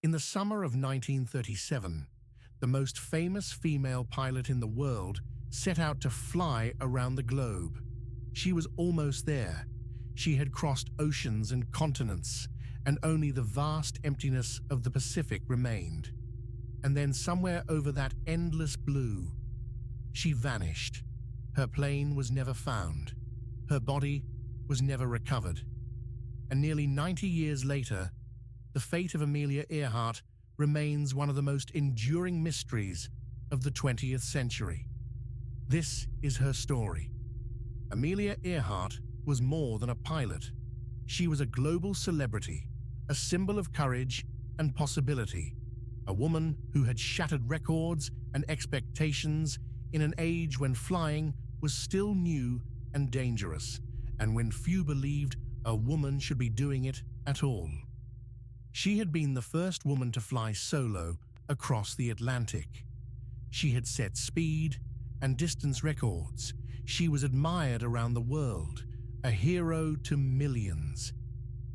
In the summer of 1937, the most famous female pilot in the world set out to fly around the globe. She was almost there. She had crossed oceans and continents, and only the vast emptiness of the Pacific remained. And then somewhere over that endless blue, she vanished. Her plane was never found. Her body was never recovered. And nearly 90 years later, the fate of Amelia Earhart remains one of the most enduring mysteries of the 20th century. This is her story. Amelia Earhart was more than a pilot. She was a global celebrity, a symbol of courage and possibility, a woman who had shattered records and expectations in an age when flying was still new and dangerous, and when few believed a woman should be doing it at all. She had been the first woman to fly solo across the Atlantic. She had set speed and distance records. She was admired around the world, a hero to millions,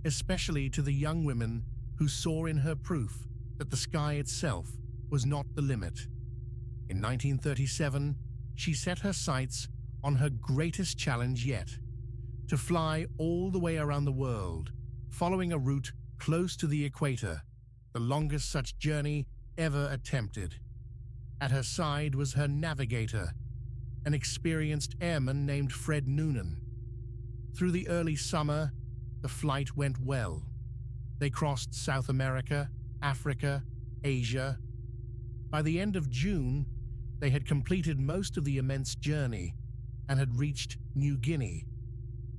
especially to the young women who saw in her proof that the sky itself was not the limit. In 1937, she set her sights on her greatest challenge yet, to fly all the way around the world, following a route close to the equator, the longest such journey ever attempted. At her side was her navigator, an experienced airman named Fred Noonan. Through the early summer, the flight went well. They crossed South America, Africa, Asia. By the end of June, they had completed most of the immense journey and had reached New Guinea.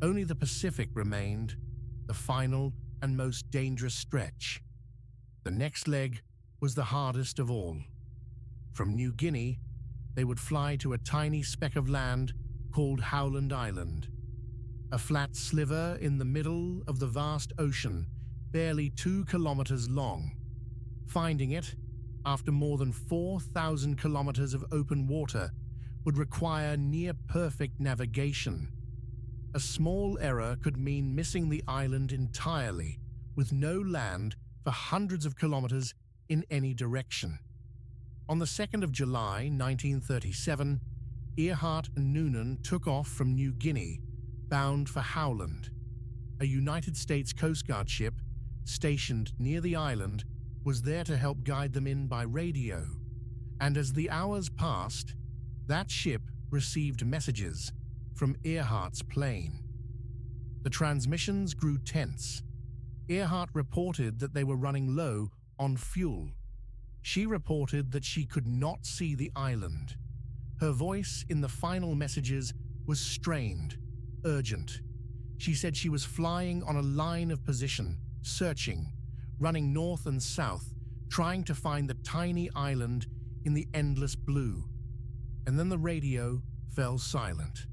Only the Pacific remained, the final and most dangerous stretch. The next leg was the hardest of all. From New Guinea, they would fly to a tiny speck of land called Howland Island, a flat sliver in the middle of the vast ocean, barely 2 kilometers long. Finding it, after more than 4,000 kilometers of open water, would require near-perfect navigation. A small error could mean missing the island entirely, with no land for hundreds of kilometers in any direction. On the 2nd of July, 1937, Earhart and Noonan took off from New Guinea, bound for Howland. A United States Coast Guard ship, stationed near the island, was there to help guide them in by radio. And as the hours passed, that ship received messages from Earhart's plane. The transmissions grew tense. Earhart reported that they were running low on fuel. She reported that she could not see the island. Her voice in the final messages was strained, urgent. She said she was flying on a line of position, searching, running north and south, trying to find the tiny island in the endless blue. And then the radio fell silent.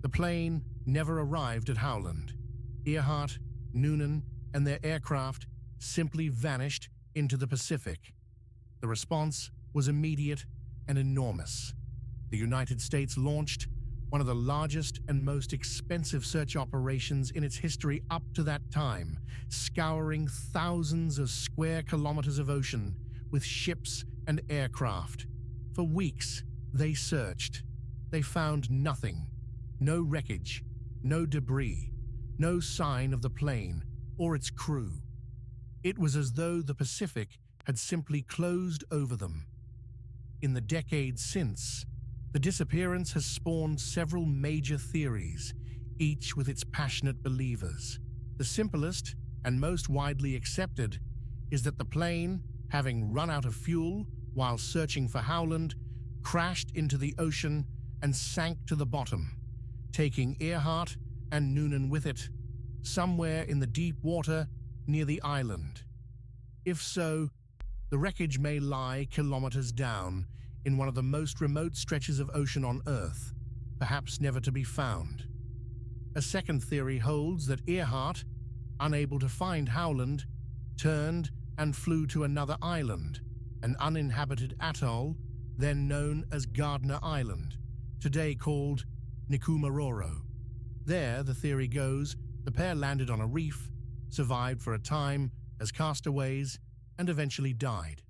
The plane never arrived at Howland. Earhart, Noonan, and their aircraft simply vanished into the Pacific. The response was immediate and enormous. The United States launched one of the largest and most expensive search operations in its history up to that time, scouring thousands of square kilometers of ocean with ships and aircraft. For weeks, they searched. They found nothing. No wreckage, no debris, no sign of the plane or its crew. It was as though the Pacific had simply closed over them. In the decades since, the disappearance has spawned several major theories, each with its passionate believers. The simplest and most widely accepted is that the plane, having run out of fuel while searching for Howland, crashed into the ocean and sank to the bottom, taking Earhart and Noonan with it, somewhere in the deep water near the island. If so, the wreckage may lie kilometers down in one of the most remote stretches of ocean on Earth, perhaps never to be found. A second theory holds that Earhart, unable to find Howland, turned and flew to another island, an uninhabited atoll then known as Gardner Island, today called Nikumaroro. There, the theory goes, the pair landed on a reef, survived for a time as castaways, and eventually died.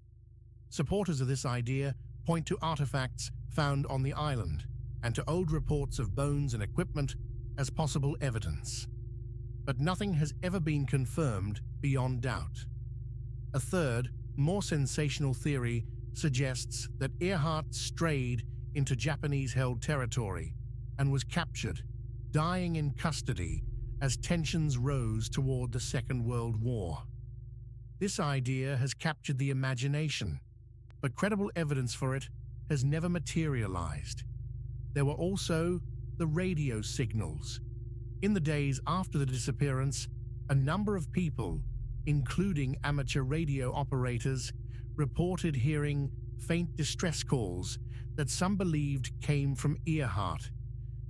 Supporters of this idea point to artifacts found on the island and to old reports of bones and equipment as possible evidence. But nothing has ever been confirmed beyond doubt. A third, more sensational theory suggests that Earhart strayed into Japanese-held territory and was captured, dying in custody as tensions rose toward the Second World War. This idea has captured the imagination, but credible evidence for it has never materialized. There were also the radio signals. In the days after the disappearance, a number of people, including amateur radio operators, reported hearing faint distress calls that some believed came from Earhart,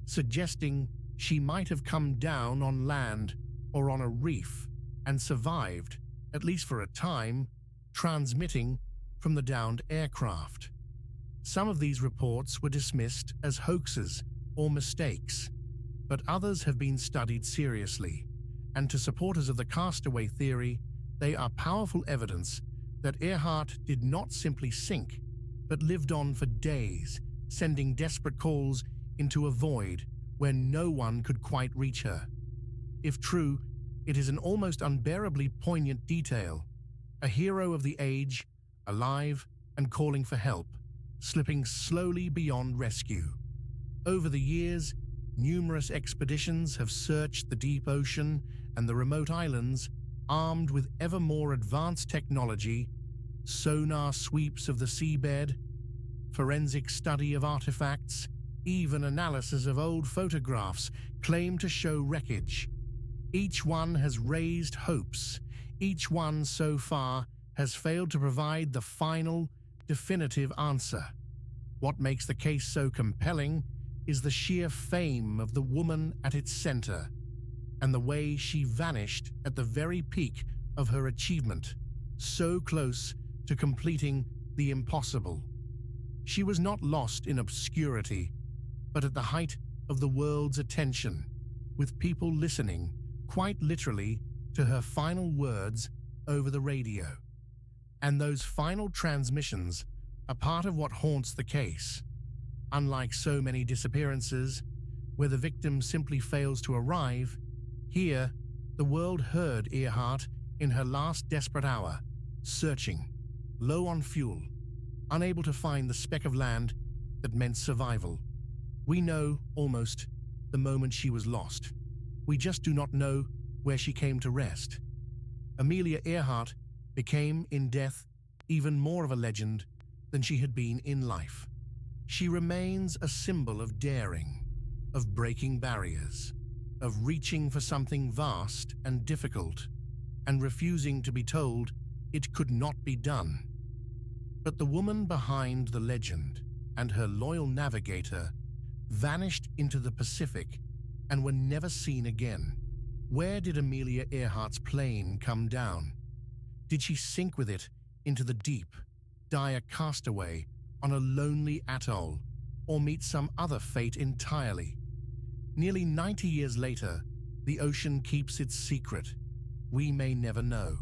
suggesting she might have come down on land or on a reef and survived, at least for a time, transmitting from the downed aircraft. Some of these reports were dismissed as hoaxes or mistakes, but others have been studied seriously, and to supporters of the castaway theory, they are powerful evidence that Earhart did not simply sink, but lived on for days, sending desperate calls into a void where no one could quite reach her. If true, it is an almost unbearably poignant detail, a hero of the age, alive and calling for help, slipping slowly beyond rescue. Over the years, numerous expeditions have searched the deep ocean and the remote islands, armed with ever more advanced technology, sonar sweeps of the seabed, forensic study of artifacts, even analysis of old photographs claim to show wreckage. Each one has raised hopes. Each one so far has failed to provide the final, definitive answer. What makes the case so compelling is the sheer fame of the woman at its center, and the way she vanished at the very peak of her achievement, so close to completing the impossible. She was not lost in obscurity, but at the height of the world's attention, with people listening, quite literally, to her final words over the radio. And those final transmissions are part of what haunts the case. Unlike so many disappearances, where the victim simply fails to arrive, here, the world heard Earhart in her last desperate hour, searching, low on fuel, unable to find the speck of land that meant survival. We know, almost, the moment she was lost. We just do not know where she came to rest. Amelia Earhart became, in death, even more of a legend than she had been in life. She remains a symbol of daring, of breaking barriers, of reaching for something vast and difficult, and refusing to be told it could not be done. But the woman behind the legend and her loyal navigator vanished into the Pacific and were never seen again. Where did Amelia Earhart's plane come down? Did she sink with it into the deep, die a castaway on a lonely atoll, or meet some other fate entirely? Nearly 90 years later, the ocean keeps its secret. We may never know.